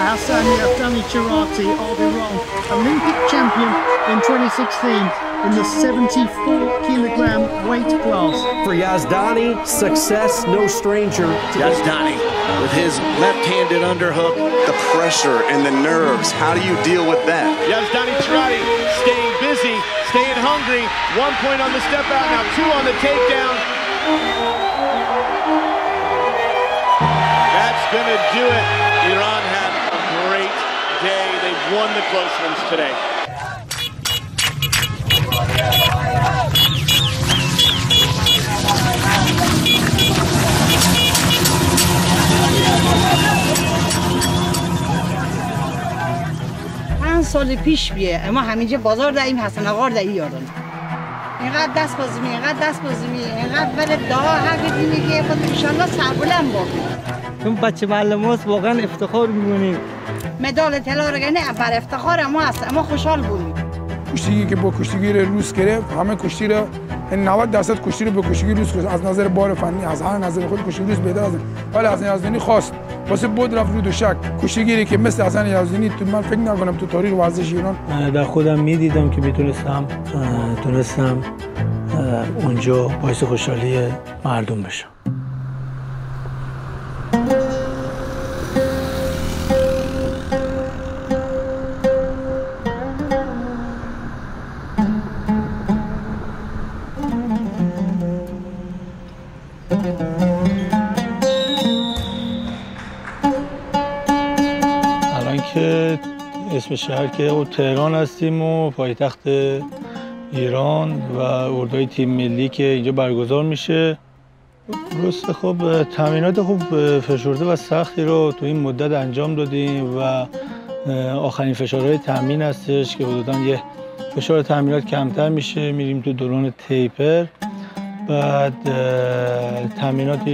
Hassan Yazdani Cherati of Iran, Olympic champion in 2016 in the 74-kilogram weight class. For Yazdani, success no stranger. Yazdani with his left-handed underhook. The pressure and the nerves, how do you deal with that? Yazdani Cherati staying busy, staying hungry. 1 point on the step out, now 2 on the takedown. That's gonna do it. Iran had a great day. They've won the close ones today. چند سال پیش بیه اما همینجا بازار داریم حسن آقا در ایران اینقدر دست بازمی اینقدر ولد دعا حق دینی که خود انشالله سربلند باقی چون بچه معلم هاست واقعا افتخار می‌کنیم مدال طلا رو گنه بر افتخار ما هست اما خوشحال بودیم کشتیگی که با کشتیگیر روس گرفت همه کشتی رو 90% کشتی رو به کشتیگیر روس گرفت از نظر بار فنی از هر نظر خود کشتیگیر روس بهتر از ولی حسن یزدانی خواست واسه بود رفت رو دوشک کشتیگیری که مثل حسن یزدانی تو من فکر نکنم تو تاریخ ورزش ایران در خودم میدیدم که تونستم اونجا باعث خوشحالی مردم بشم که اسم شهر که تهران هستیم و پایتخت ایران و اردوی تیم ملی که اینجا برگزار میشه درسته خب تمرینات خوب فشرده و سختی رو تو این مدت انجام دادیم و آخرین فشارهای تمرین هستش که حدوداً یه فشار تمرینات کمتر میشه میریم تو دوران تیپر بعد تمرینات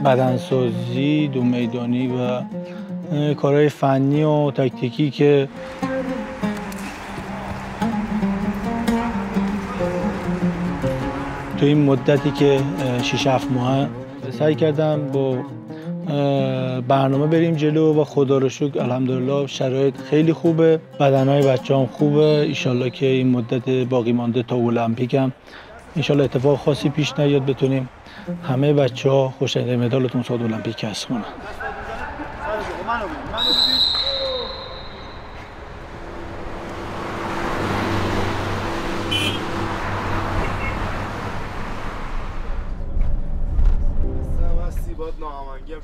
بدنسازی دو میدانی و کارهای فنی و تاکتیکی که تو این مدتی که 6-7 ماه سعی کردم با برنامه بریم جلو و خدا رو شکر الحمدلله شرایط خیلی خوبه بدنهای بچه‌ام خوبه ایشالله که این مدت باقی مانده تا المپیک هم ایشالله اتفاق خاصی پیش نیاد بتونیم همه بچه‌ها خوشنده مدالتون صعود المپیک کسب کنن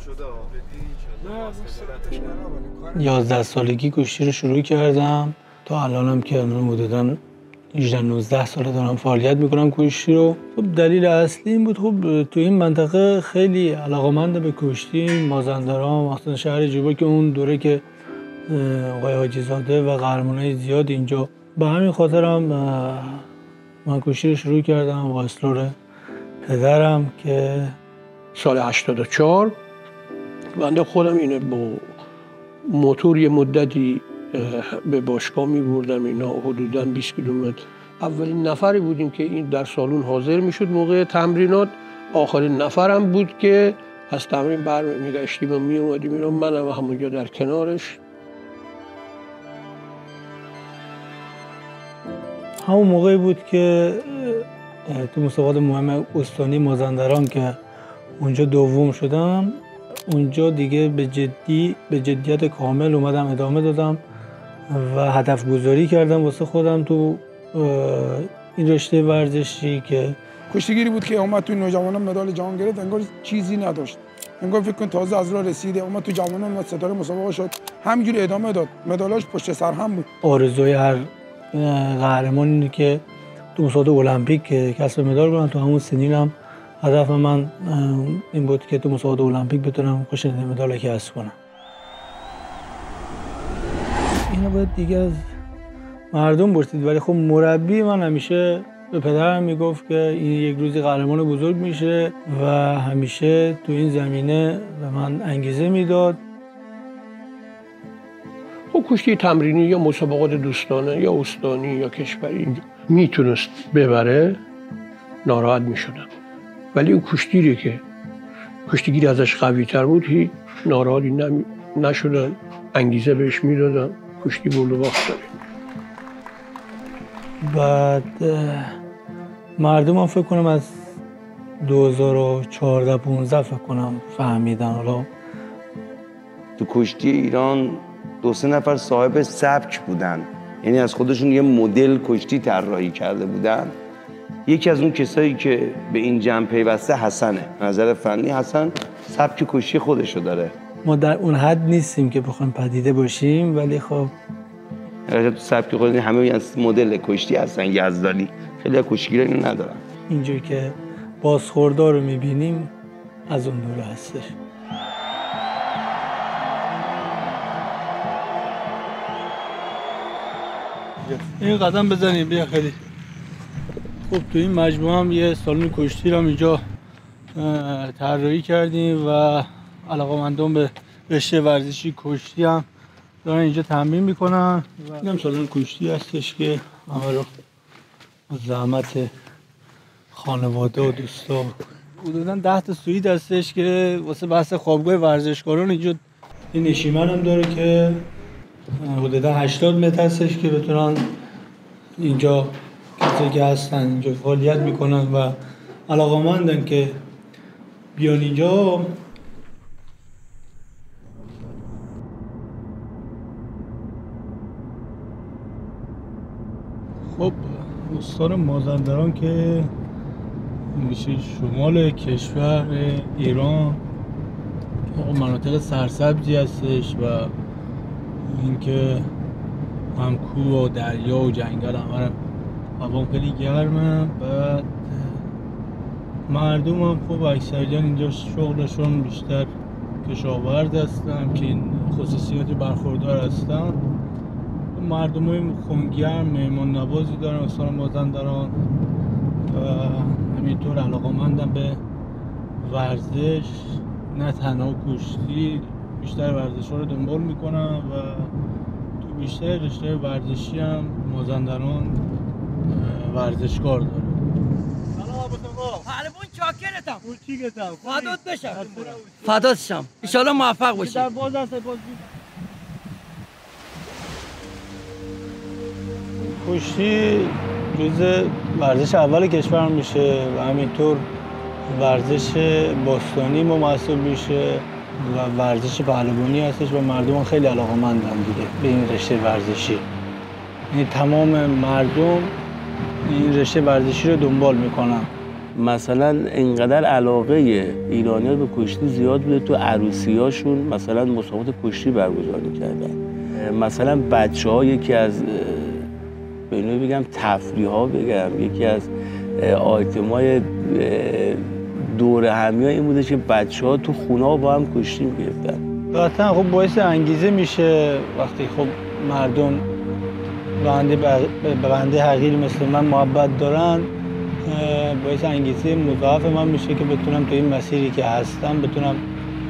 شده 11 سالگی کشتی رو شروع کردم تا الانم که حدوداً 18-19 ساله دارم فعالیت میکنم کشتی رو خب دلیل اصلی این بود خب تو این منطقه خیلی علاقه‌مند به کشتی مازندران مثلا شهر جوبا که اون دوره که آقای حاجی زاده و قهرمانای زیاد اینجا به همین خاطرم من کشتی رو شروع کردم با اصرار پدرم که سال 84 بنده خودم اینو با موتور یه مدتی به باشگاه می‌بردم اینا حدوداً 20 کیلومتر اولین نفری بودیم که این در سالن حاضر میشد موقع تمرینات آخرین نفرم بود که از تمرین برمیگشتیم و میومدیم اینا منم همونجا در کنارش همون موقعی بود که تو مسابقات مهم استانی مازندران که اونجا دوم شدم اونجا دیگه به جدیت کامل اومدم ادامه دادم و هدف گذاری کردم واسه خودم تو این رشته ورزشی که کشتیگیری بود که اومد تو نوجوانان مدال جهان گرفت انگار چیزی نداشت انگار فکر کن تازه از راه رسیده اومد تو جوانان و ستاره مسابقه شد همینجوری ادامه داد مدالاش پشت سر هم بود آرزوی هر قهرمان اینه که تو مسابقات المپیک کسب مدال کنم تو همون سنینم هدف من این بود که تو مسابقات المپیک بتونم خوشنده مدال کسب کنم اینو باید دیگه از مردم پرسید ولی خب مربی من همیشه به پدرم میگفت که این یک روزی قهرمان بزرگ میشه و همیشه تو این زمینه به من انگیزه میداد خب کشتی تمرینی یا مسابقات دوستانه یا استانی یا کشوری میتونست ببره ناراحت میشدم ولی اون کشتیری که کشتیگیری ازش قوی تر بود هیچ ناراحتی نشدن انگیزه بهش میدادم. کشتی برد و باخت داره. بعد مردم هم فکر کنم از 2014-15 فکر کنم فهمیدن. حالا تو کشتی ایران 2-3 نفر صاحب سبک بودن، یعنی از خودشون یه مدل کشتی طراحی کرده بودن. یکی از اون کسایی که به این جمع پیوسته حسنه. نظر فنی حسن سبک کشتی خودشو داره. ما در اون حد نیستیم که بخوایم پدیده باشیم، ولی خب تو سبک خودشون همه از مدل کشتی هستن. یزدانی خیلی از کشتیگیرا اینو ندارن. اینجوری که بازخوردار رو میبینیم از اون دوره هستش. این قدم بزنیم بیا. خیلی خب تو این مجموعه هم یه سالن کشتی رو اینجا طراحی کردیم و علاقه‌مندان به رشته ورزشی کشتی هم دارن اینجا تمرین میکنن. این هم سالن کشتی هستش که همه رو زحمت خانواده و دوستا. حدوداً 10 تا سویت هستش که واسه بحث خوابگاه ورزشکاران اینجا. این نشیمن هم داره که حدوداً 80 متر هستش که بتونن اینجا کسایی که هستن اینجا فعالیت میکنن و علاقه‌مندن که بیان اینجا. خب استان مازندران که میشه شمال کشور ایران، مناطق سرسبزی هستش و اینکه هم کوه و دریا و جنگل هم هوا خیلی گرمه. بعد مردم هم خب اکثریت اینجا شغلشون بیشتر کشاورز هستن که این خصوصیات برخوردار هستن. مردم های خونگرم مهمان نوازی دارن استان مازندران و همینطور علاقه‌مندن به ورزش، نه تنها کشتی، بیشتر ورزش ها رو دنبال میکنن و تو بیشتر رشته ورزشی هم مازندران ورزشکار داره. حالبون چاکرتم. فدات بشم. فدات شم. ان شاء الله موفق باشی. در باز است باز. کشتی جزء ورزش اول کشور میشه و همینطور ورزش باستانی ما محسوب میشه و ورزش پهلوانی هستش و مردم خیلی علاقه‌مندن دیگه به این رشته ورزشی. یعنی تمام مردم این رشته ورزشی رو دنبال میکنن. مثلا اینقدر علاقه ایرانی‌ها به کشتی زیاد بوده تو عروسی‌هاشون مثلا مسابقات کشتی برگزار می‌کردن. مثلا بچه‌ها یکی از به اینو بگم تفریح‌ها بگم یکی از آیتم‌های دور همی‌ها این بوده که بچه‌ها تو خونه‌ها با هم کشتی می‌گرفتن. قطعاً خب باعث انگیزه میشه وقتی خب مردم به بنده حقیر مثل من محبت دارن، باعث انگیزه مضاعف من میشه که بتونم تو این مسیری که هستم بتونم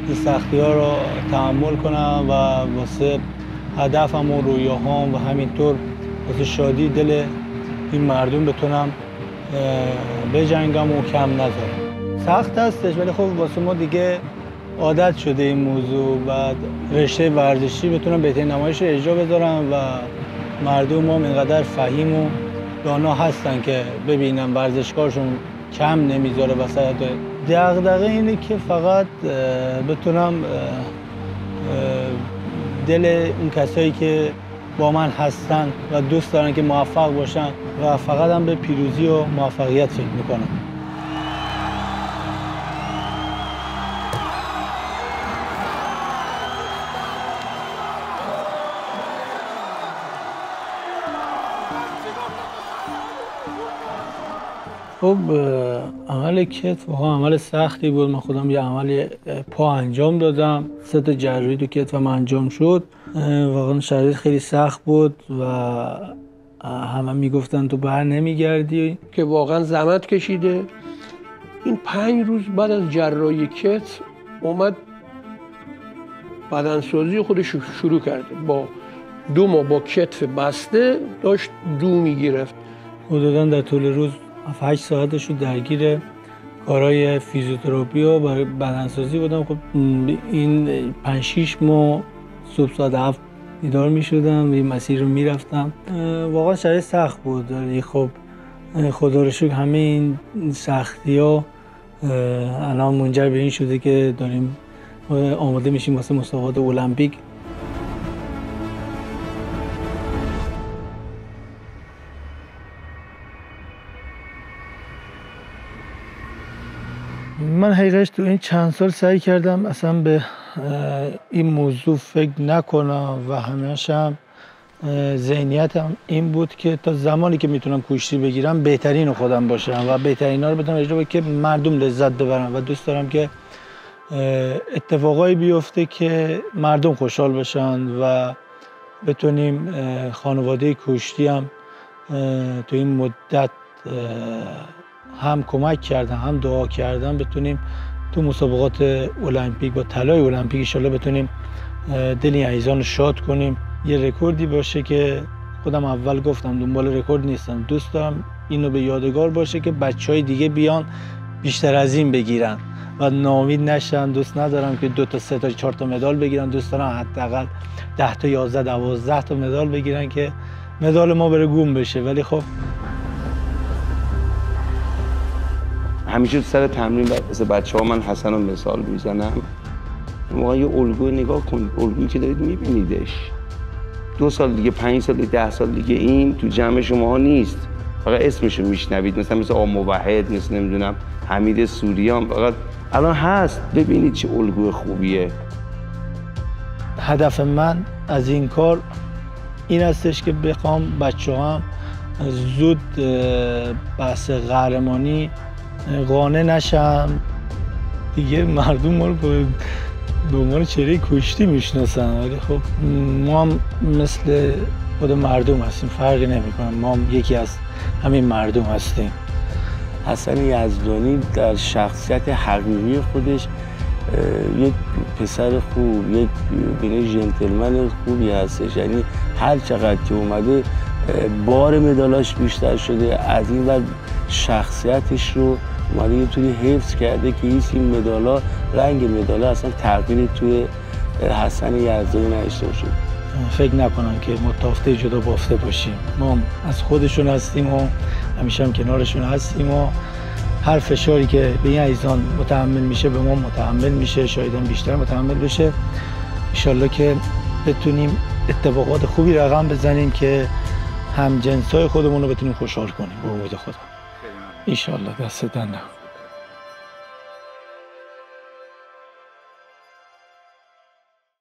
این سختی‌ها رو تحمل کنم و واسه هدفم و رویاهام و همینطور واسه شادی دل این مردم بتونم بجنگم و کم نذارم. سخت هستش ولی خب واسه ما دیگه عادت شده این موضوع. بعد رشته ورزشی بتونم بهترین نمایش رو اجرا بذارم و مردم هم اینقدر فهیم و دانا هستن که ببینم ورزشکارشون کم نمیذاره وسط. دغدغه اینه که فقط بتونم دل اون کسایی که با من هستن و دوست دارن که موفق باشن و فقط هم به پیروزی و موفقیت فکر میکنم. خب عمل کتف واقعا عمل سختی بود. من خودم یه عمل پا انجام دادم. 3 تا جراحی تو کتفم انجام شد. واقعا شرایط خیلی سخت بود و همه میگفتن تو بر نمیگردی. که واقعا زحمت کشیده. این 5 روز بعد از جراحی کتف اومد بدنسازی خودش شروع کرده. با 2 ماه با کتف بسته داشت دو میگرفت. حدوداً در طول روز 7-8 ساعتش رو درگیر کارهای فیزیوتراپی و بدنسازی بودم. خب این 5-6 ماه صبح ساعت 7 بیدار میشدم و این مسیر رو میرفتم. واقعا شرایط سخت بود، ولی خب خدا رو شکر همه این سختی ها الان منجر به این شده که داریم آماده میشیم واسه مسابقات المپیک. من حقیقتش تو این چند سال سعی کردم اصلا به این موضوع فکر نکنم و همیشه ذهنیتم این بود که تا زمانی که میتونم کشتی بگیرم بهترین خودم باشم و بهترین ها رو بتونم اجرا که مردم لذت ببرن و دوست دارم که اتفاقایی بیفته که مردم خوشحال باشن و بتونیم خانواده کشتی هم تو این مدت هم کمک کردن هم دعا کردن بتونیم تو مسابقات المپیک با طلای المپیک ان شاءالله بتونیم دل این عزیزان رو شاد کنیم. یه رکوردی باشه که خودم اول گفتم دنبال رکورد نیستم، دوست دارم اینو به یادگار باشه که بچهای دیگه بیان بیشتر از این بگیرن و ناامید نشن. دوست ندارم که 2 تا 3 تا 4 تا مدال بگیرن، دوست دارم حداقل 10 تا 11 12 تا مدال بگیرن که مدال ما بره گم بشه. ولی خب همیشه سر تمرین واسه بچه‌ها من حسن رو مثال میزنم. واقعا یه الگوی نگاه کن، الگویی که دارید میبینیدش 2 سال دیگه 5 سال دیگه 10 سال دیگه این تو جمع شماها نیست، فقط اسمشو میشنوید، مثل آقا موحد، مثل نمیدونم حمید سوریان، فقط الان هست. ببینید چه الگوی خوبیه. هدف من از این کار این هستش که بخوام بچه‌ها زود بحث قهرمانی قانع نشم دیگه. مردم ما رو به عنوان چهره کشتی میشناسن، ولی خب ما هم مثل خود مردم هستیم، فرقی نمیکنه، ما هم یکی از همین مردم هستیم. حسن یزدانی در شخصیت حقیقی خودش یک پسر خوب، یک جنتلمن خوبی هستش. یعنی هر چقدر که اومده بار مدالاش بیشتر شده، از این ور شخصیتش رو اومده یه طوری حفظ کرده که این مدالا، رنگ مدالا اصلا تغییری توی حسن یزدانی نشته شد. فکر نکنم که ما تافته جدا بافته باشیم، ما از خودشون هستیم و همیشه هم کنارشون هستیم و هر فشاری که به این عزیزان متحمل میشه به ما متحمل میشه، شاید هم بیشتر متحمل بشه. انشالله که بتونیم اتفاقات خوبی رقم بزنیم که هم جنسای خودمون رو بتونیم خوشحال کنیم به امید خدا. انشالله. دست در نکنه.